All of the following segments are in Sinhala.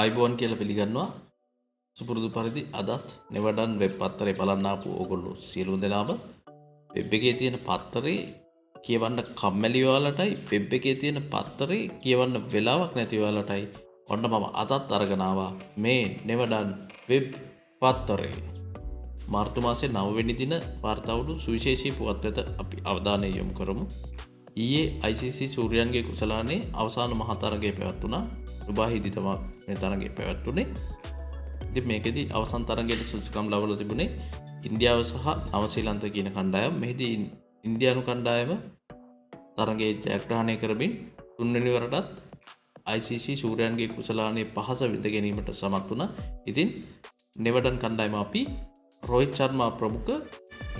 ආයිබෝන් කියලා පිළිගන්නවා. සුපුරුදු පරිදි අදත් නෙවඩන් වෙබ් පත්තරේ බලන්න ආපු ඕගොල්ලෝ සියලුම දෙනාම වෙබ් එකේ තියෙන පත්තරේ කියවන්න කම්මැලි ඔයාලටයි වෙබ් එකේ තියෙන පත්තරේ කියවන්න වෙලාවක් නැති ඔයාලටයි ඔන්න මම අදත් අරගෙන ආවා මේ නෙවඩන් වෙබ් පත්තරේ. මාර්තු මාසේ 9 වෙනි දින වාර්තාවුණු සුවිශේෂී පුවත් වෙත අපි අවධානය යොමු කරමු. ඊයේ ICC සූර්යයන්ගේ කුසලානේ අවසාන මහා තරගය පැවැත්වුණා. දුබායිදී තමයි මේ තරගය පැවැත්වුනේ. ඉතින් මේකෙදි අවසන් තරගයට සුදුසුකම් ලබලා තිබුණේ ඉන්දියාව සහ නවසීලන්ත කියන කණ්ඩායම්. මෙහිදී ඉන්දියානු කණ්ඩායම තරගයේ ජයග්‍රහණය කරමින් තුන්වෙනි වරටත් ICC සූර්යයන්ගේ කුසලානේ පහස විඳ ගැනීමට සමත් වුණා. ඉතින් නෙවඩන් කණ්ඩායම අපි රෝහිත් ශර්මා ප්‍රමුඛ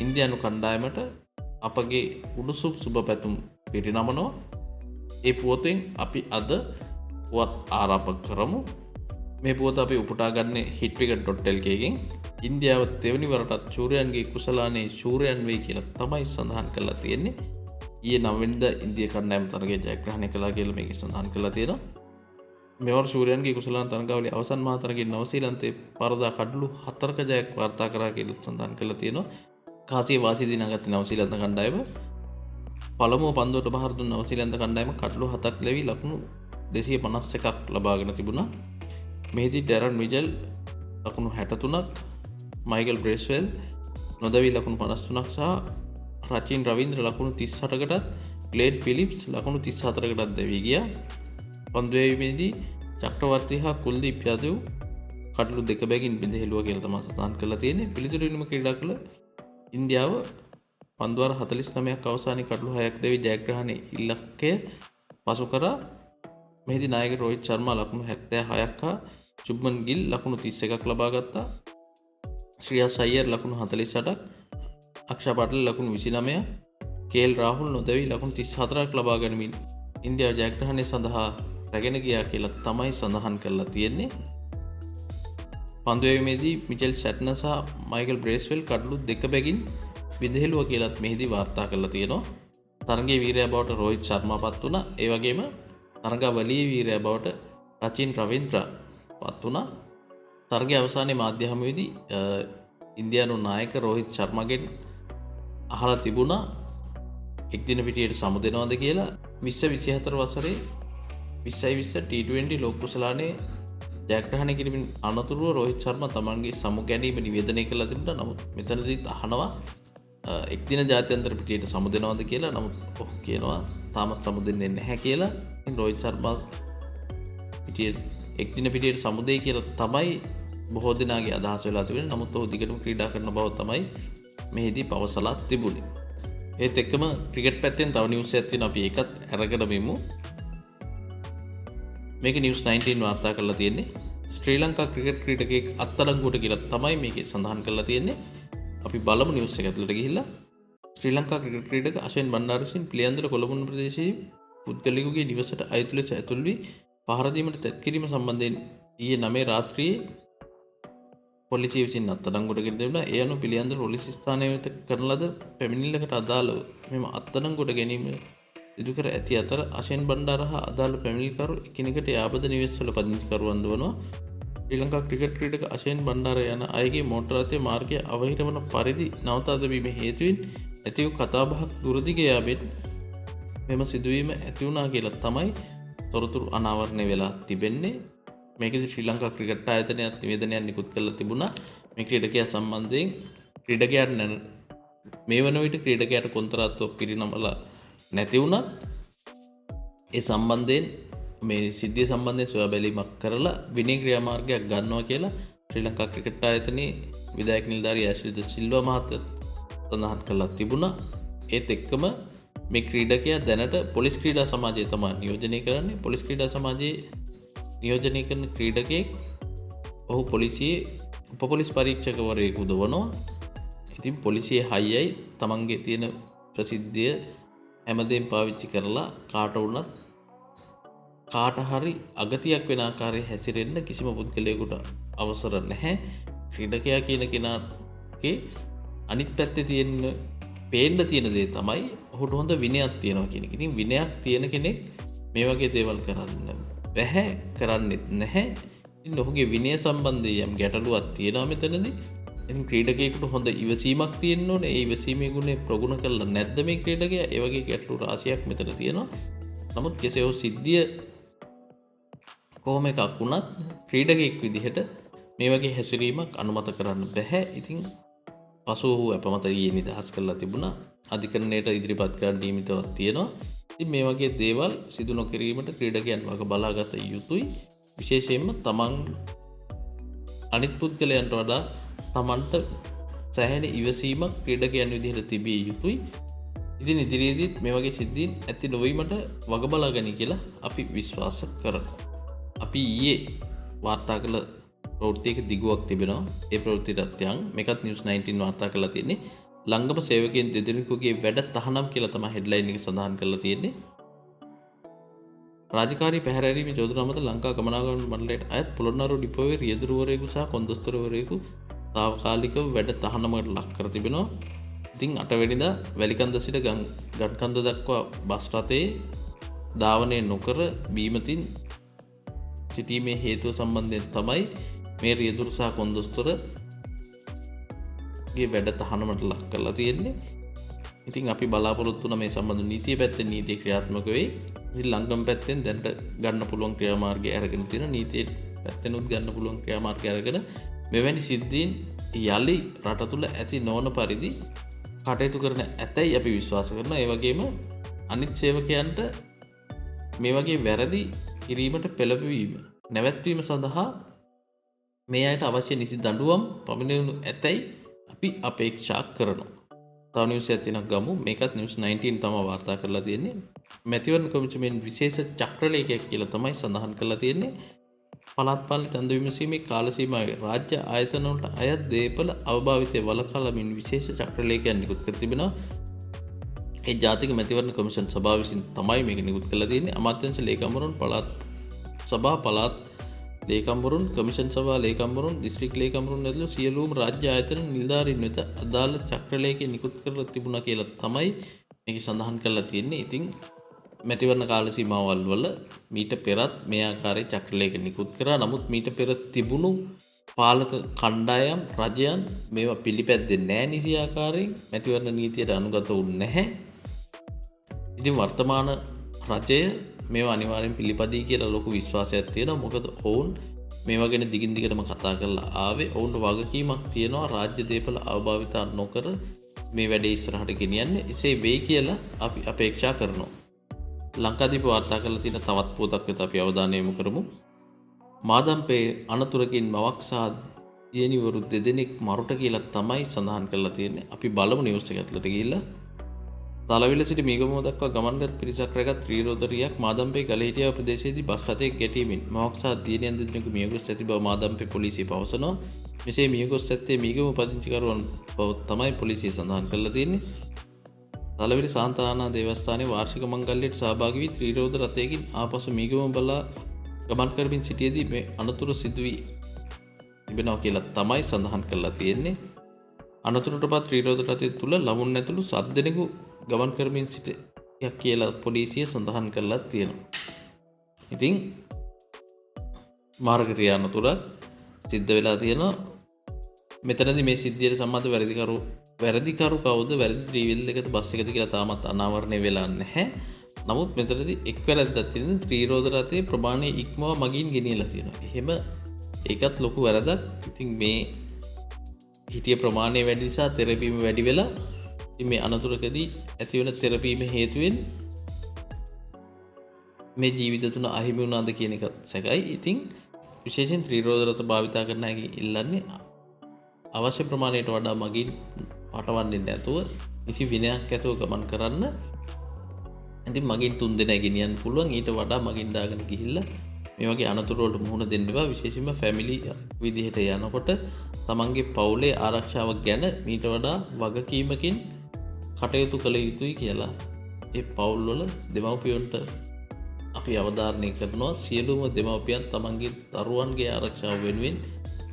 ඉන්දියානු කණ්ඩායමට අපගේ උණුසුම් සුබ පැතුම් පිරිනමනවා. ඒ පුවතෙන් අපි අද පුවත් ආරම්භ කරමු. මේ පුවත අපි උපුටා ගන්නේ hitwicket.lk එකෙන්. ඉන්දියාව දෙවනි වරටත් සූර්යයන්ගේ කුසලානේ සූර්යයන් වෙයි කියලා තමයි සඳහන් කරලා තියෙන්නේ. ඊයේ 9 වෙනිදා ඉන්දියා කණ්ඩායම තරගය ජයග්‍රහණය කළා කියලා මේකේ සඳහන් කරලා තියෙනවා. මෙවර සූර්යයන්ගේ කුසලාන තරගාවලියේ අවසන් මහා තරගයේ නවසීලන්තයේ පරදා කඩලු 4ක ජයක් වාර්තා කරා කියලා සඳහන් කරලා තියෙනවා. කාසිය වාසි දිනාගත්ත නවසීලන්ත කණ්ඩායම පළමුව පන්දුවට බහර දුන්න නවසීලන්ත කණ්ඩායම කඩලු 7ක් ලැබී ලකුණු 251ක් ලබාගෙන තිබුණා. මෙහිදී ඩැරන් මිජල් ලකුණු 63ක්, මයිකල් බ්‍රේස්වෙල් නොදැවී ලකුණු 53ක් සහ රචින් රවීන්ද්‍ර ලකුණු 38කටත්, ග්ලේඩ් ෆිලිප්ස් ලකුණු 34කටත් දැවී ගියා. පන්දුවේමේදී චක්‍රවර්ති හා කුල්දීප් යදව් කඩලු 2 බැගින් බිඳ හෙළුවා කියලා තමයි සඳහන් කරලා තියෙන්නේ. පිළිතුරු වෙනම ක්‍රීඩා කළ ඉන්දියාව පන්දුවාර 49ක් අවසානයේ කඩලු 6ක් දෙවි ජයග්‍රහණයේ ඉලක්කය පසු කරා. මෙහිදී නායක රෝහිත් ශර්මා ලකුණු 76ක් හා චුබ්මන් ගිල් ලකුණු 31ක් ලබා ගත්තා. ශ්‍රියාස් අයියර් ලකුණු 48ක්, අක්ෂා පටේල් ලකුණු 29ක්, KL රාහුල් නොදැවී ලකුණු 34ක් ලබා ගනිමින් ඉන්දියාව ජයග්‍රහණය සඳහා රැගෙන ගියා කියලා තමයි සඳහන් කරලා තියෙන්නේ. පන්දුවේමේදී මිචෙල් සැට්නර් සහ මයිකල් බ්‍රේස්වෙල් කඩලු 2 බැගින් විදහෙළුවා කියලාත් මෙහිදී වාර්තා කරලා තියෙනවා. තරගයේ වීරයා බවට රෝහිත් ශර්මා පත් වුණා. ඒ වගේම තරගාවලියේ වීරයා බවට රචින් රවීන්ද්‍ර පත් වුණා. තරගයේ අවසානයේ මාධ්‍ය හමුවේදී ඉන්දියානු නායක රෝහිත් ශර්මාගෙන් අහලා තිබුණා එක්දින පිටියට සමුදෙනවද කියලා. 2024 වසරේ 2020 T20 ලෝක කුසලානේ ජයග්‍රහණය කිරීමෙන් අනතුරුව රෝහිත් ශර්මා තමන්ගේ සමු ගැනීම නිවේදනය කළා තිබුණා. නමුත් මෙතනදීත් අහනවා එක්දින ජාත්‍යන්තර පිටියට සමුදෙනවද කියලා. නමුත් ඔහු කියනවා තාමත් සමුදෙන්නේ නැහැ කියලා. ඉතින් රෝහිත් ශර්මා පිටියට එක්දින පිටියට සමුදෙයි කියලා තමයි බොහෝ දෙනාගේ අදහස වෙලා තිබෙනවා. නමුත් ඔහු දිගටම ක්‍රීඩා කරන බව තමයි මෙහිදී පවසලා තිබුණේ. ඒත් එක්කම ක්‍රිකට් පැත්තෙන් තව නිවුස් එකක් තියෙනවා. අපි ඒකත් අරගෙන මෙමු. මේක නිවුස් 19 වාර්තා කරලා තියෙන්නේ. ශ්‍රී ලංකා ක්‍රිකට් ක්‍රීඩකයෙක් අත්අඩංගුවට කියලා තමයි මේකේ සඳහන් කරලා තියෙන්නේ. අපි බලමු නිවුස් එක ඇතුළට ගිහිල්ලා. ශ්‍රී ලංකා ක්‍රිකට් ක්‍රීඩක අශ්වින් බණ්ඩාර විසින් පිළියන්දල කොළඹ ප්‍රදේශයේ පුද්ගලිකගේ නිවසට ඇතුළු වී පහර දීමට තැත් කිරීම සම්බන්ධයෙන් ඊයේ 9 රාත්‍රියේ පොලිසිය විසින් අත්අඩංගුවට ගෙන තිබුණා. ඒ අනුව පිළියන්දල පොලිස් ස්ථානයේ වෙත කරන ලද පැමිණිල්ලකට අදාළව මෙම අත්අඩංගුවට ගැනීම සිදු කර ඇති අතර අශ්වින් බණ්ඩාර හා අදාළ පැමිණිලිකරු එකිනෙකට යාබද නිවෙස්වල පදිංචිකරුවන් වනවා. ශ්‍රී ලංකා ක්‍රිකට් ක්‍රීඩක අශ්වින් බණ්ඩාර යන අයගේ මෝටර රථයේ මාර්ගය අවහිරවන පරිදි නවතා දැමීම හේතුවෙන් ඇති වූ කතාබහක් දුරදිග යාමෙන් මෙම සිදුවීම ඇති වුණා කියලා තමයි තොරතුරු අනාවරණය වෙලා තිබෙන්නේ. මේකෙදි ශ්‍රී ලංකා ක්‍රිකට් ආයතනයත් නිවේදනයක් නිකුත් කරලා තිබුණා. මේ ක්‍රීඩකයා සම්බන්ධයෙන් ක්‍රීඩකයාට මේ වන විට ක්‍රීඩකයාට කොන්ත්‍රාත්තුවක් පිරිනමලා නැති වුණත් ඒ සම්බන්ධයෙන් මේ සිද්ධිය සම්බන්ධයෙන් සොයා බැලීමක් කරලා විනය ක්‍රියාමාර්ගයක් ගන්නවා කියලා ශ්‍රී ලංකා ක්‍රිකට් ආයතනයේ විධායක නිලධාරී ඇෂ්ලිද සිල්වා මහතා සඳහන් කරලා තිබුණා. ඒත් එක්කම මේ ක්‍රීඩකයා දැනට පොලිස් ක්‍රීඩා සමාජය තමයි නියෝජනය කරන්නේ. පොලිස් ක්‍රීඩා සමාජයේ නියෝජනය කරන ක්‍රීඩකයෙක් ඔහු පොලිසියේ උප පොලිස් පරීක්ෂකවරයෙකු දවනවා. ඉතින් පොලිසියේ හයියයි තමන්ගේ තියෙන ප්‍රසිද්ධිය හැමදේම පාවිච්චි කරලා කාට හරි අගතියක් වෙන ආකාරයේ හැසිරෙන්න කිසිම පුද්ගලයෙකුට අවසර නැහැ. ක්‍රීඩකයා කියන කෙනාගේ අනිත් පැත්තේ පේන්න තියෙන දේ තමයි ඔහුට හොඳ විනයක් තියෙනවා කියන එක. ඉතින් විනයක් තියෙන කෙනෙක් මේ වගේ දේවල් කරන්න බැහැ, කරන්නෙත් නැහැ. ඉතින් ඔහුගේ විනය සම්බන්ධයෙන් යම් ගැටලුවක් තියෙනවා මෙතනදී. ඉතින් ක්‍රීඩකයෙකුට හොඳ ඉවසීමක් තියෙන්න ඕනේ. ඒ ඉවසීමේ ගුණය ප්‍රගුණ කරලා නැද්ද මේ ක්‍රීඩකයා? ඒ වගේ ගැටලු රාශියක් මෙතන තියෙනවා. නමුත් කෙසේ හෝ සිද්ධිය කොහොම එකක් වුණත් ක්‍රීඩකයෙක් විදිහට මේ වගේ හැසිරීමක් අනුමත කරන්න බැහැ. ඉතින් පසු ඔහු අපමත ඊයේ නිදහස් කරලා තිබුණා. අධිකරණයට ඉදිරිපත් කරන්න නියමිතවක් තියෙනවා. ඉතින් මේ වගේ දේවල් සිදු නොකිරීමට ක්‍රීඩකයන් වග බලාගත යුතුයි. විශේෂයෙන්ම තමන් අනිත් පුද්ගලයන්ට වඩා තමන්ට සෑහෙන ඉවසීමක් ක්‍රීඩකයන් විදිහට තිබිය යුතුයි. ඉතින් ඉදිරියේදීත් මේ වගේ සිද්ධීන් ඇති නොවීමට වග බලා ගනි කියලා අපි විශ්වාස කරනවා. අපි ඊයේ වාර්තා කළ ප්‍රවෘත්තියක දිගුවක් තිබෙනවා. ඒ ප්‍රවෘත්තියටත් යන් මේකත් නිවුස් 19 වාර්තා කරලා තියෙන්නේ. ලංගම සේවකයන් දෙදෙනෙකුගේ වැඩ තහනම් කියලා තමයි හෙඩ්ලයින් එක සඳහන් කරලා තියෙන්නේ. රාජකාරී පැහැරීමේ චෝදනා මත ලංකා ගමනාගමන මණ්ඩලයට අයත් පොළොන්නරුව ඩිපෝවේ රියදුරුවරයෙකු සහ කොන්දොස්තරවරයෙකු තාවකාලිකව වැඩ තහනමකට ලක් කර තිබෙනවා. ඉතින් 8 වෙනිදා වැලිකන්ද සිට ගත්කන්ද දක්වා බස් රථයේ ධාවනය නොකර බීමතින් සිටීමේ හේතුව සම්බන්ධයෙන් තමයි මේ රියදුරු සහ කොන්දොස්තරගේ වැඩ තහනමට ලක් කරලා තියෙන්නේ. ඉතින් අපි බලාපොරොත්තු වෙන මේ සම්බන්ධ නීතිය පැත්තෙන් නීතිය ක්‍රියාත්මක වෙයි. ඉතින් ලංකම් පැත්තෙන් දැනට ගන්න පුළුවන් ක්‍රියාමාර්ගය අරගෙන තියෙන නීතිය පැත්තෙනුත් ගන්න පුළුවන් ක්‍රියාමාර්ගය අරගෙන මෙවැනි සිද්ධීන් යලි රට තුල ඇති නොවන පරිදි කටයුතු කරන ඇතැයි අපි විශ්වාස කරනවා. ඒ වගේම අනිත් සේවකයන්ට මේ වගේ වැරදි කිරීමට පෙළඹවීම නැවැත්වීම සඳහා මේ අයට අවශ්‍ය නිසි දඬුවම් පමිණවනු ඇතැයි අපි අපේක්ෂා කරනවා. තව නිවුස් එකක් තියෙනවා ගමු. මේකත් නිවුස් 19 තමයි වාර්තා කරලා තියෙන්නේ. මැතිවරණ කොමිසමෙන් විශේෂ චක්‍රලේඛයක් කියලා තමයි සඳහන් කරලා තියෙන්නේ. පළාත් පාලන ඡන්ද විමසීමේ කාල සීමාවේ රාජ්‍ය ආයතන වලට අයත් දේපල අවභාවිතය වළක්වාලමින් විශේෂ චක්‍රලේඛයක් නිකුත් කර තිබෙනවා. ඒ ජාතික මැතිවරණ කොමිෂන් සභාව විසින් තමයි මේක නිකුත් කරලා තියෙන්නේ. අමාත්‍යාංශ ලේකම්වරුන් පළාත් සභා පළාත් ලේකම්වරුන් කොමිෂන් සභා ලේකම්වරුන් දිස්ත්‍රික් ලේකම්වරුන් ඇතුළු සියලුම රාජ්‍ය ආයතන නිලධාරීන් වෙත අදාළ චක්‍රලේඛය නිකුත් කරලා තිබුණා කියලා තමයි මේක සඳහන් කරලා තියෙන්නේ. ඉතින් මැතිවරණ කාල සීමාවල් වල මීට පෙරත් මේ ආකාරයේ චක්‍රලේඛ නිකුත් කරා. නමුත් මීට පෙර තිබුණු පාලක කණ්ඩායම් රජයන් මේවා පිළිපැද්දෙන්නේ නැහැ නිසි ආකාරයෙන්. මැතිවරණ නීතියට අනුගත වුන්නේ නැහැ. ඉතින් වර්තමාන රජය මේවා අනිවාර්යෙන් පිළිපදී කියලා ලොකු විශ්වාසයක් තියෙනවා. මොකද ඔවුන් මේවා ගැන දිගින් දිගටම කතා කරලා ආවේ. ඔවුන්ට වගකීමක් තියෙනවා රාජ්‍ය දේපල අවභාවිතා නොකර මේ වැඩේ ඉස්සරහට ගෙනියන්නේ. එසේ වෙයි කියලා අපි අපේක්ෂා කරනවා. ලංකාදීප වාර්තා කරලා තියෙන තවත් පොතක් වෙත අපි අවධානය යොමු කරමු. මාදම්පේ අනතුරකින් මවක් සහ දියණිවරු දෙදෙනෙක් මරුට කියලා තමයි සඳහන් කරලා තියෙන්නේ. අපි බලමු නිවුස් එක ඇතුළට ගිහිල්ලා. තලවිල සිට මීගමුව දක්වා ගමන්ගත් පිරිසක් රැගත් ත්‍රිරෝදරියක් මාදම්පේ ගලහිටියා ප්‍රදේශයේදී බස් රථයක ගැටීමෙන් මවක් සහ දියණියන් දෙදෙනෙකු මියගොස් ඇති බව මාදම්පේ පොලිසිය පවසනවා. මෙසේ මියගොස් ඇත්තේ මීගමුව පදිංචිකරුවන් බව තමයි පොලිසිය සඳහන් කරලා තියෙන්නේ. තලවිල සාන්තානා දේවස්ථානයේ වාර්ෂික මංගල්‍යයට සහභාගී වී ත්‍රිරෝද රථයකින් ආපසු මීගමුව බලා ගමන් කරමින් සිටියේදී මේ අනතුරු සිදු වී තිබෙනවා කියලා තමයි සඳහන් කරලා තියෙන්නේ. අනතුරටපත් ත්‍රිරෝද රථය තුල ළමුන් ඇතුළු 7 දෙනෙකු ගමන් කරමින් සිටියා කියලා පොලිසිය සඳහන් කරලා තියෙනවා. ඉතින් මාර්ග ක්‍රියානතුරක් සිද්ධ වෙලා තියෙනවා. මෙතනදී මේ සිද්ධියට සම්බන්ධ වැරදිකරු කවුද වැරදි ත්‍රිවිල් එකට බස් එකද කියලා තාමත් අනාවරණය වෙලා නැහැ. නමුත් මෙතනදී එක් වැරද්දක් තියෙන ත්‍රිරෝද රථයේ ප්‍රමාණය ඉක්මවා මගින් ගෙනියලා තියෙනවා. එහෙම ඒකත් ලොකු වැරදක්. ඉතින් මේ හිටිය ප්‍රමාණය වැඩි නිසා තෙරපීම වැඩි වෙලා ඉතින් මේ අනතුරකදී ඇතිවන තෙරපීම හේතුවෙන් මේ ජීවිත තුන අහිමි වුණාද කියන එක සැකයි. ඉතින් විශේෂයෙන් ත්‍රිරෝද රථ භාවිතා කරන අය ඉල්ලන්නේ අවශ්‍ය ප්‍රමාණයට වඩා මගින් පටවන්නේ නැතුව කිසි විනයක් ඇතුව ගමන් කරන්න. ඉතින් මගින් 3 දෙනා ගෙනියන්න පුළුවන්. ඊට වඩා මගින් දාගෙන ගිහිල්ලා මේ වගේ අනතුරු වලට මුහුණ දෙන්න එපා. විශේෂයෙන්ම ෆැමිලි විදිහට යනකොට තමන්ගේ පවුලේ ආරක්ෂාව ගැන මීට වඩා වගකීමකින් කටයුතු කළ යුතුයි කියලා ඒ පවුල් වල දෙමව්පියන්ට අපි අවධාරණය කරනවා. සියලුම දෙමව්පියන් තමන්ගේ දරුවන්ගේ ආරක්ෂාව වෙනුවෙන්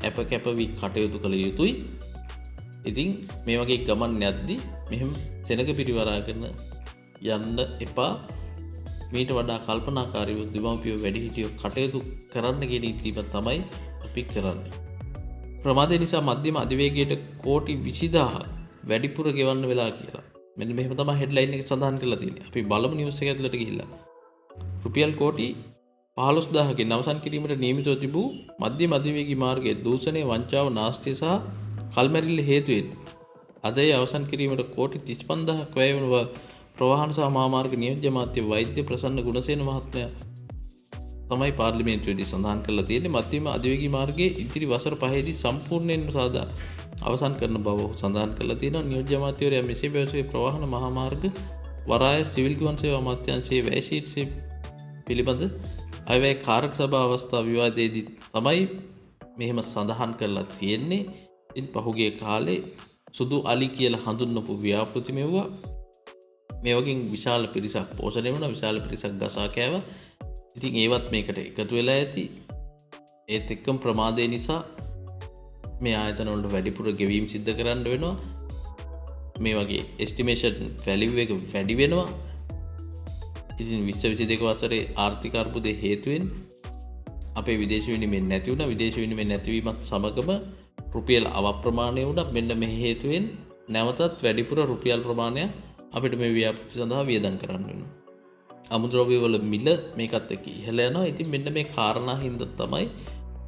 අප වී කටයුතු කළ යුතුයි. ඉතින් මේ වගේ ගමන් යද්දී මෙහෙම සෙනග පිරිවරාගෙන යන්න එපා. මීට වඩා කල්පනාකාරීව දෙමව්පියෝ වැඩිහිටියෝ කටයුතු කරන්න කියන ඉල්ලීම තමයි අපි කරන්නේ. ප්‍රමාදය නිසා මධ්‍යම අධිවේගයට කෝටි 20000ක් වැඩිපුර ගෙවන්න වෙලා කියලා. මෙන්න මෙහෙම තමයි හෙඩ්ලයින් එක සඳහන් කරලා තියෙන්නේ. අපි බලමු නිවුස් එක ඇතුළට ගිහිල්ලා. රුපියල් කෝටි 15000කින් අවසන් කිරීමට නියමිතව තිබූ මධ්‍යම අධිවේගී මාර්ගයේ දූෂණය, වංචාව, නාස්තිය සහ කල්මැරිල්ල හේතුවෙන් අද ඒ අවසන් කිරීමට කෝටි 35000ක් වැය වන බව ප්‍රවාහන සහ මහාමාර්ග නියෝජ්‍ය අමාත්‍ය වෛද්‍ය ප්‍රසන්න ගුණසේන මහත්මයා තමයි පාර්ලිමේන්තුවේදී සඳහන් කරලා තියෙන්නේ. මධ්‍යම අධිවේගී මාර්ගයේ ඉදිරි වසර 5දී සම්පූර්ණයෙන්ම අවසන් කරන බව සඳහන් කරලා තියෙනවා. නියෝජ්‍ය අමාත්‍යවරයා මෙසේ පැවසුවේ ප්‍රවාහන මහාමාර්ග වරාය සිවිල් ගුවන් සේවා අමාත්‍යාංශයේ වැය ශීර්ෂය පිළිබඳ අයවැය කාරක සභා අවස්ථා විවාදයේදී තමයි මෙහෙම සඳහන් කරලා තියෙන්නේ. ඉතින් පහුගිය කාලේ සුදු අලි කියලා හඳුන්වපු ව්‍යාපෘති මෙව්වා. මේ වගේ විශාල පිරිසක් පෝෂණය වුණා, විශාල පිරිසක් ගසා කෑවා. ඉතින් ඒවත් මේකට එකතු වෙලා ඇති. ඒත් එක්කම ප්‍රමාදය නිසා මේ ආයතන වලට වැඩිපුර ගෙවීම් සිද්ධ කරන්න වෙනවා. මේ වගේ එස්ටිමේෂන් වැලියු එක වැඩි වෙනවා. ඉතින් 2022 වසරේ ආර්ථික අර්බුදයේ හේතුවෙන් අපේ විදේශ විනිමය නැති වුණා. විදේශ විනිමය නැතිවීමත් සමගම රුපියල් අවප්‍රමාණය වුණා. මෙන්න මේ හේතුවෙන් නැවතත් වැඩිපුර රුපියල් ප්‍රමාණයක් අපිට මේ ව්‍යාපෘති සඳහා වියදම් කරන්න වෙනවා. අමුද්‍රව්‍ය වල මිල මේකත් එක්ක ඉහළ යනවා. ඉතින් මෙන්න මේ කාරණා හින්දා තමයි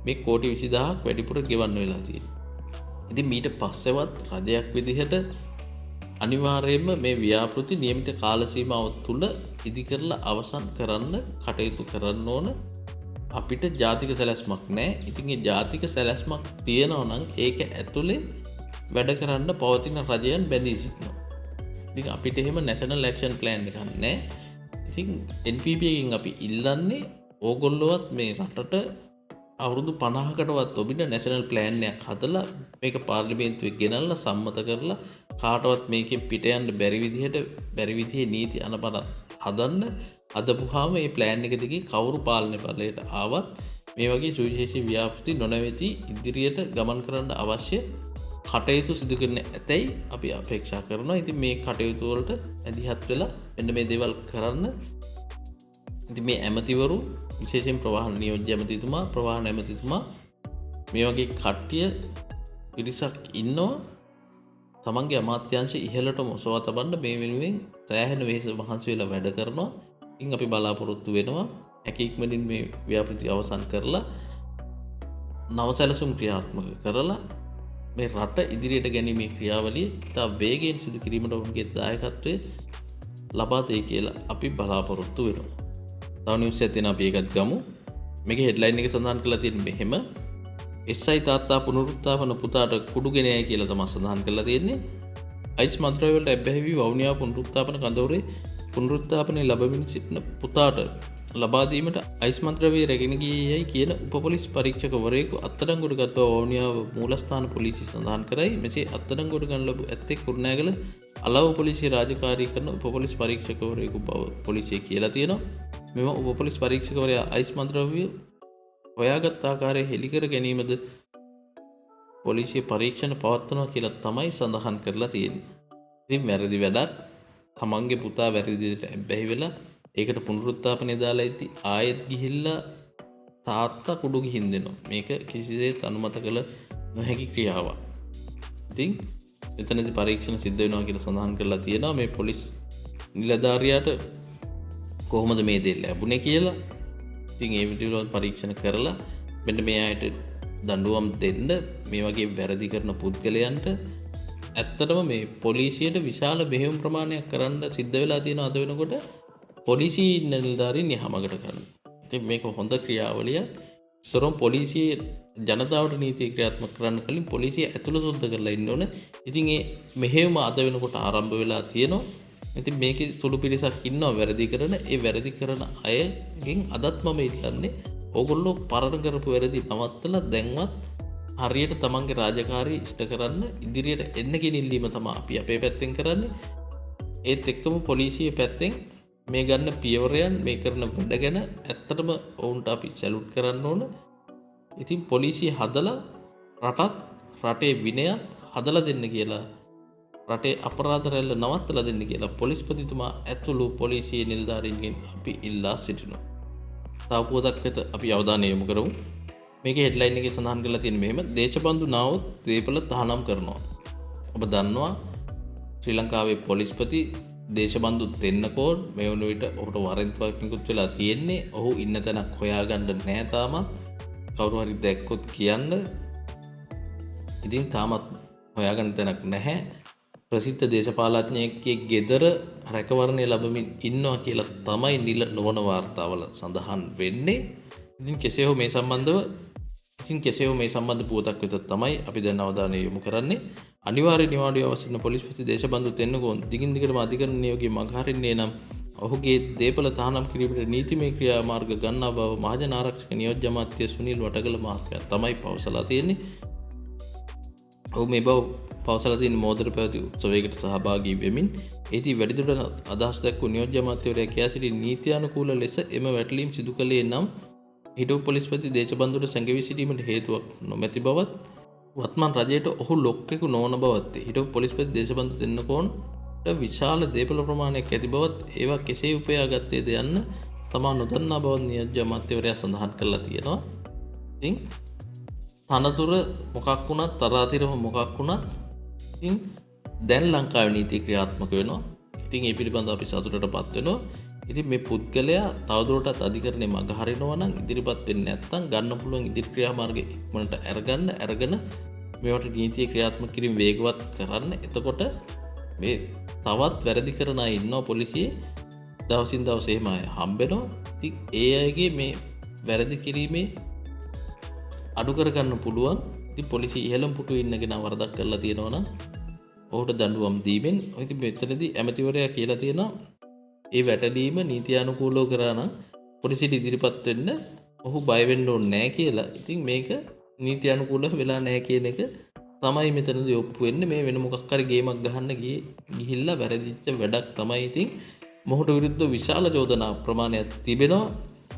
මේ කෝටි 20000ක් වැඩිපුර ගෙවන්න වෙලා තියෙන්නේ. ඉතින් මීට පස්සෙවත් රජයක් විදිහට අනිවාර්යයෙන්ම මේ ව්‍යාපෘති නියමිත කාල සීමාව තුළ ඉදි කරලා අවසන් කරන්න කටයුතු කරන්න ඕන. අපිට ජාතික සැලැස්මක් නැහැ. ඉතින් ඒ ජාතික සැලැස්මක් තියෙනවා නම් ඒක ඇතුලේ වැඩ කරන්න පවතින රජයන් බැඳී සිටිනවා. ඉතින් අපිට එහෙම නැෂනල් ඇක්ෂන් ප්ලෑන් එකක් නැහැ. ඉතින් NPP එකෙන් අපි ඉල්ලන්නේ ඕගොල්ලෝවත් මේ රටට අවුරුදු 50කටවත් ඔබිට නැෂනල් ප්ලෑන් එකක් හදලා මේක පාර්ලිමේන්තුවේ ගෙනල්ලා සම්මත කරලා කාටවත් මේකෙන් පිට යන්න බැරි විදිහේ නීති අනපන හදන්න අදපුවාම මේ ප්ලෑන් එක දිගේ කවුරු පාලන බලයට ආවත් මේ වගේ සුවිශේෂී ව්‍යාපෘති නොනැවති ඉදිරියට ගමන් කරන්න අවශ්‍ය කටයුතු සිදු කරන්න ඇතැයි අපි අපේක්ෂා කරනවා. ඉතින් මේ කටයුතු වලට ඇදිහත් වෙලා මෙන්න මේ දේවල් කරන්න. ඉතින් මේ ඇමතිවරු විශේෂයෙන් ප්‍රවාහන නියෝජ්‍ය ඇමතිතුමා, ප්‍රවාහන ඇමතිතුමා මේ වගේ කට්ටිය පිරිසක් ඉන්නවා. තමන්ගේ අමාත්‍යාංශ ඉහළටම ඔසවා තබන්න මේ වෙනුවෙන් සෑහෙන වෙහෙස මහන්සි වෙලා වැඩ කරනවා. ඉතින් අපි බලාපොරොත්තු වෙනවා හැකි ඉක්මනින් මේ ව්‍යාපෘති අවසන් කරලා නව සැලසුම් ක්‍රියාත්මක කරලා මේ රට ඉදිරියට ගැනීමේ ක්‍රියාවලිය ඉතා වේගයෙන් සිදු කිරීමට ඔවුන්ගේ දායකත්වය ලබා දෙයි කියලා අපි බලාපොරොත්තු වෙනවා. තව නිවුස් එකක් තියෙනවා අපි ඒකත් ගමු. මේකේ හෙඩ්ලයින් එක සඳහන් කරලා තියෙන්නේ මෙහෙම. SI තාත්තා පුනරුත්ථාපන පුතාට කුඩු ගෙන යයි කියලා තමයි සඳහන් කරලා තියෙන්නේ. අයිස් මන්ත්‍රය වලට ඇබ්බැහි වී වවුනියා පුනරුත්ථාපන කඳවුරේ පුනරුත්ථාපනය ලැබමින් සිටින පුතාට ලබා දීමට අයිස් මන්ත්‍රවයේ රැගෙන ගියේයි කියන උපපොලිස් පරීක්ෂකවරයෙකු අත්අඩංගුවට ගත් බව වවුනියාව මූලස්ථාන පොලිසිය සඳහන් කරයි. මෙසේ අත්අඩංගුවට ගන්න ලැබූ ඇත්තේ කුරුණෑගල අලව පොලිසිය රාජකාරී කරන උපපොලිස් පරීක්ෂකවරයෙකු බව පොලිසිය කියලා තියෙනවා. මෙම උපපොලිස් පරීක්ෂකවරයා අයිස් මන්ත්‍රව්‍ය හොයාගත් ආකාරය හෙළිකර ගැනීමද පොලිසිය පරීක්ෂණ පවත්වනවා කියලා තමයි සඳහන් කරලා තියෙන්නේ. ඉතින් වැරදි වැඩක් තමන්ගේ පුතා වැරදි විදිහට ඇබ්බැහි වෙලා ඒකට පුනරුත්ථාපනය දාලා ඉති ආයෙත් ගිහිල්ලා තාත්තා කුඩු ගිහින් දෙනවා. මේක කිසිසේත් අනුමත කළ නොහැකි ක්‍රියාවක්. ඉතින් එතනදී පරීක්ෂණ සිද්ධ වෙනවා කියලා සඳහන් කරලා තියෙනවා. මේ පොලිස් නිලධාරියාට කොහොමද මේ දේ ලැබුණේ කියලා. ඉතින් ඒ විදිහට පරීක්ෂණ කරලා මෙන්න මේ අයට දඬුවම් දෙන්න මේ වගේ වැරදි කරන පුද්ගලයන්ට ඇත්තටම මේ පොලිසියට විශාල මෙහෙයුම් ප්‍රමාණයක් කරන්න සිද්ධ වෙලා තියෙනවා අද වෙනකොට පොලිසි නිලධාරීන් යහමගට කරනවා. ඉතින් මේක හොඳ ක්‍රියාවලියක්. සරම් පොලිසිය ජනතාවට නීතිය ක්‍රියාත්මක කරන්න කලින් පොලිසිය ඇතුළ සුද්ධ කරලා ඉන්න ඕන. ඉතින් මේ මෙහෙයුම අද වෙනකොට ආරම්භ වෙලා තියෙනවා. ඉතින් මේකේ සුළු පිරිසක් ඉන්නවා වැරදි කරන. ඒ වැරදි කරන අයගෙන් අදත් මම ඉල්ලන්නේ ඕගොල්ලෝ පරණ කරපු වැරදි නවත්තලා දැන්වත් හරියට තමන්ගේ රාජකාරී ඉෂ්ට කරන්න ඉදිරියට එන්න කියන ඉල්ලීම තමයි අපි අපේ පැත්තෙන් කරන්නේ. ඒත් එක්කම පොලිසිය පැත්තෙන් මේ ගන්න පියවරයන් මේ කරන වැඩ ගැන ඇත්තටම ඔවුන්ට අපි සැලුට් කරන්න ඕන. ඉතින් පොලිසිය හදලා රටත් රටේ විනයත් හදලා දෙන්න කියලා රටේ අපරාධ රැල්ල නවත්තලා දෙන්න කියලා පොලිස්පතිතුමා ඇතුළු පොලිසියේ නිලධාරීන්ගෙන් අපි ඉල්ලා සිටිනවා. තව පුවතක් වෙත අපි අවධානය යොමු කරමු. මේකේ හෙඩ්ලයින් එකේ සඳහන් කරලා තියෙන මෙහෙම දේශබන්දු නාවොත් දීපල තහනම් කරනවා. ඔබ දන්නවා ශ්‍රී ලංකාවේ පොලිස්පති දේශබන්දු දෙන්නකෝ මේ වුණ විට ඔහුට වරෙන්තුවක් නිකුත් වෙලා තියෙන්නේ. ඔහු ඉන්න තැනක් හොයාගන්න නැහැ තාමත්. කවුරු හරි දැක්කොත් කියන්න. ඉතින් තාමත් හොයාගන්න තැනක් නැහැ. ප්‍රසිද්ධ දේශපාලඥයෙක්ගේ ගෙදර රැකවරණය ලැබමින් ඉන්නවා කියලා තමයි නිල නොවන වාර්තාවල සඳහන් වෙන්නේ. ඉතින් කෙසේ හෝ මේ සම්බන්ධ පුවතක් වෙත තමයි අපි දැන් අවධානය යොමු කරන්නේ. අනිවාර්ය නිවාඩුව අවසන් පොලිස්පති දේශබන්දු දෙන්නකෝ දිගින් දිගටම අධිකරණ නියෝගයේ මගහරින්නේ නම් ඔහුගේ දේපල තහනම් කිරීමට නීතිමය ක්‍රියාමාර්ග ගන්නා බව මහජන ආරක්ෂක නියෝජ්‍ය අමාත්‍ය සුනිල් වටගල මහත්මයා තමයි පවසලා තියෙන්නේ. ඔහු මේ බව පවසලා තියෙන මෝදර පැවති උත්සවයකට සහභාගී වෙමින් එහිදී වැඩිදුරටත් අදහස් දැක්වූ නියෝජ්‍ය අමාත්‍යවරයා කියා සිටි නීත්‍යානුකූල ලෙස එම වැටලීම් සිදු කළේ නම් හිටපු පොලිස්පති දේශබන්දුට සැඟවී සිටීමට හේතුවක් නොමැති බවත් වත්මන් රජයට ඔහු ලොක්කෙකු නොවන බවත් හිටපු පොලිස්පති දේශබන්දු දෙන්නකෝන්ට විශාල දේපල ප්‍රමාණයක් ඇති බවත් ඒවා කෙසේ උපයා ගත්තේද යන්න තමා නොදන්නා බවත් නියෝජ්‍ය අමාත්‍යවරයා සඳහන් කරලා තියෙනවා. ඉතින් තනතුර මොකක් වුණත් තරාතිරම මොකක් වුණත් ඉතින් දැන් ලංකාවේ නීතිය ක්‍රියාත්මක වෙනවා. ඉතින් ඒ පිළිබඳව අපි සතුටටපත් වෙනවා. ඉතින් මේ පුද්ගලයා තවදුරටත් අධිකරණය මග හරිනවා නම් ඉදිරිපත් වෙන්නේ නැත්නම් ගන්න පුළුවන් ඉදිරි ක්‍රියාමාර්ග ඉක්මනට අරගෙන මේවට නීතිය ක්‍රියාත්මක කිරීම වේගවත් කරන්න. එතකොට මේ තවත් වැරදි කරන අය ඉන්නවා පොලිසියේ දවසින් දවස එහෙම අය හම්බෙනවා. ඉතින් ඒ අයගේ මේ වැරදි කිරීමේ අඩු කරගන්න පුළුවන්. ඉතින් පොලිසිය ඉහළම පුටුවේ ඉන්නගෙන වරදක් කරලා තියෙනවා නම් ඔහුට දඬුවම් දීමෙන් ඉතින් මෙතනදී ඇමතිවරයා කියලා තියෙනවා ඒ වැටලීම නීතියානුකූලව කරා නම් පොලිසියට ඉදිරිපත් වෙන්න ඔහු බය වෙන්න ඕනේ නැහැ කියලා. ඉතින් මේක නීතියානුකූලව වෙලා නැහැ කියන එක තමයි මෙතනදී ඔප්පු වෙන්නේ. මේ වෙන මොකක් හරි ගේමක් ගහන්න ගිහිල්ලා වැරදිච්ච වැඩක් තමයි. ඉතින් මොහුට විරුද්ධව විශාල චෝදනා ප්‍රමාණයක් තිබෙනවා.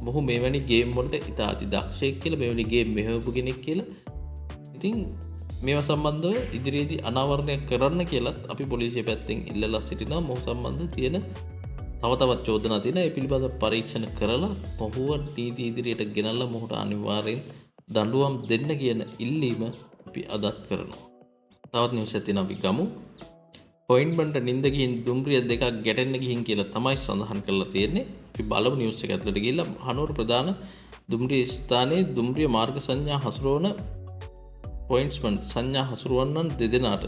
මොහු මෙවැනි ගේම් වලට ඉතා අති දක්ෂයෙක් කියලා, මෙවැනි ගේම් මෙහෙවපු කෙනෙක් කියලා. ඉතින් මේවා සම්බන්ධව ඉදිරියේදී අනාවරණයක් කරන්න කියලත් අපි පොලිසිය පැත්තෙන් ඉල්ලලා සිටිනවා. මොහු සම්බන්ධ තියෙන තව තවත් චෝදනා තියෙනවා. ඒ පිළිබඳව පරීක්ෂණ කරලා මොහුව නීති ඉදිරියට ගෙනල්ලා මොහුට අනිවාර්යෙන් දඬුවම් දෙන්න කියන ඉල්ලීම අපි අදත් කරනවා. තවත් නිවුස් එකක් තියෙනවා අපි ගමු. පොයින්ට් බන්ට නිින්ද ගිහින් දුම්රිය දෙකක් ගැටෙන්න ගිහින් කියලා තමයි සඳහන් කරලා තියෙන්නේ. අපි බලමු නිවුස් එක ඇතුළට ගිහිල්ලා හනුවර ප්‍රධාන දුම්රිය ස්ථානයේ දුම්රිය මාර්ග සංඥා හසුරවන පොයින්ට්ස්මන් සංඥා හසුරවන්නන් දෙදෙනාට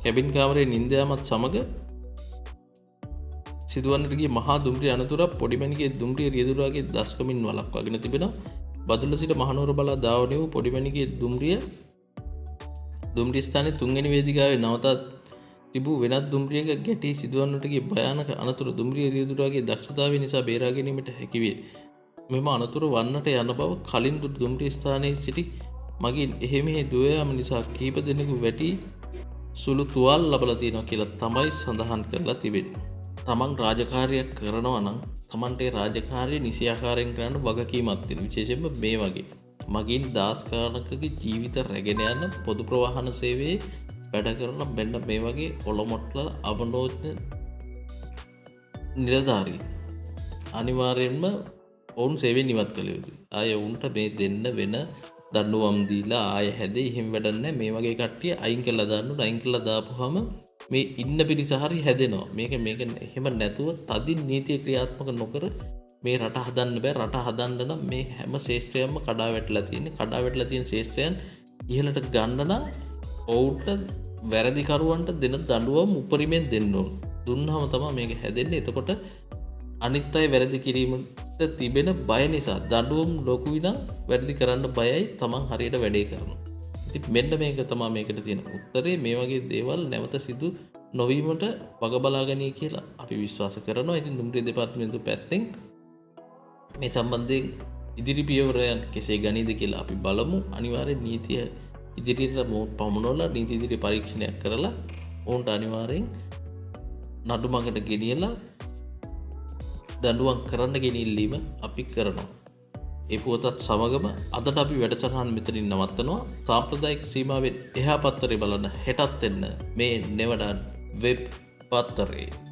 කැබින් කාමරයේ නිින්ද යාමත් සමග සිදුවන්නට ගිය මහා දුම්රිය අනතුරක් පොඩිමැණිකේ දුම්රිය රියදුරාගේ දස්කමින් වළක්වාගෙන තිබෙනවා. බදුල්ල සිට මහනුවර බලා ධාවනය වූ පොඩිමැණිකේ දුම්රිය ස්ථානයේ තුන්වෙනි වේදිකාවේ නවතා තිබූ වෙනත් දුම්රියක ගැටි සිදුවන්නට ගිය භයානක අනතුර දුම්රිය රියදුරාගේ දක්ෂතාවය නිසා බේරා ගැනීමට හැකි වේ. මෙම අනතුර වන්නට යන බව කලින් දුම්රිය ස්ථානයේ සිටි මගින් එහෙ මෙහෙ දුව යාම නිසා කීප දෙනෙකු වැටි සුළු තුවාල ලබලා තියෙනවා කියලා තමයි සඳහන් කරලා තිබෙන්නේ. තමන් රාජකාරියක් කරනවා නම් තමන්ට ඒ රාජකාරිය නිසියාකාරයෙන් කරන්න වගකීමක් තියෙනවා. විශේෂයෙන්ම මේ වගේ මගින් දාස් ගානකගේ ජීවිත රැගෙන යන පොදු ප්‍රවාහන සේවයේ වැඩ කරන මෙන්න මේ වගේ ඔලොමොට්ල අවනෝඥ නිලධාරීන් අනිවාර්යෙන්ම ඔවුන් සේවයෙන් ඉවත් කළ යුතුයි. ආය ඔවුන්ට මේ දෙන්න වෙන දඬුවම් දීලා ආය හැදේ එහෙම වැඩක් නැහැ. මේ වගේ කට්ටිය අයින් කළා දාන්න අයින් කළා දාපුවාම මේ ඉන්න පිරිස හරි හැදෙනවා. මේක එහෙම නැතුව තදින් නීතිය ක්‍රියාත්මක නොකර මේ රට හදන්න බෑ. රට හදන්න නම් මේ හැම ශේෂ්ත්‍රයක්ම කඩා වැටලා තියෙන්නේ. කඩා වැටලා තියෙන ශේෂ්ත්‍රයන් ඉහළට ගන්න නම් ඔවුන්ට වැරදිකරුවන්ට දෙන දඬුවම් උපරිමයෙන් දෙන්න ඕන. දුන්නාම තමයි මේක හැදෙන්නේ. එතකොට අනිත් අය වැරදි කිරීමට තිබෙන බය නිසා දඬුවම් ලොකුයි නම් වැරදි කරන්න බයයි. තමන් හරියට වැඩේ කරනවා. ඉතින් මෙන්න මේක තමයි මේකට තියෙන උත්තරේ. මේ වගේ දේවල් නැවත සිදු නොවීමට වග බලා ගනී කියලා අපි විශ්වාස කරනවා. ඉතින් දුම්රිය දෙපාර්තමේන්තුව පැත්තෙන් මේ සම්බන්ධයෙන් ඉදිරි පියවරයන් කෙසේ ගනීද කියලා අපි බලමු. අනිවාර්යෙන් නීතිය ඉදිරියට පමුණවලා නීති ඉදිරි පරීක්ෂණයක් කරලා ඔවුන්ට අනිවාර්යෙන් නඩු මඟට ගෙනියලා දඬුවම් කරන්න ගෙනිල්ලීම අපි කරනවා. ඒ පුවතත් සමගම අදට අපි වැඩසටහන් මෙතනින් නවත්තනවා. සාම්ප්‍රදායික සීමාවෙන් එහා පත්තරේ බලන හෙටත් එන්න මේ නෙවඩන් වෙබ් පත්තරේ.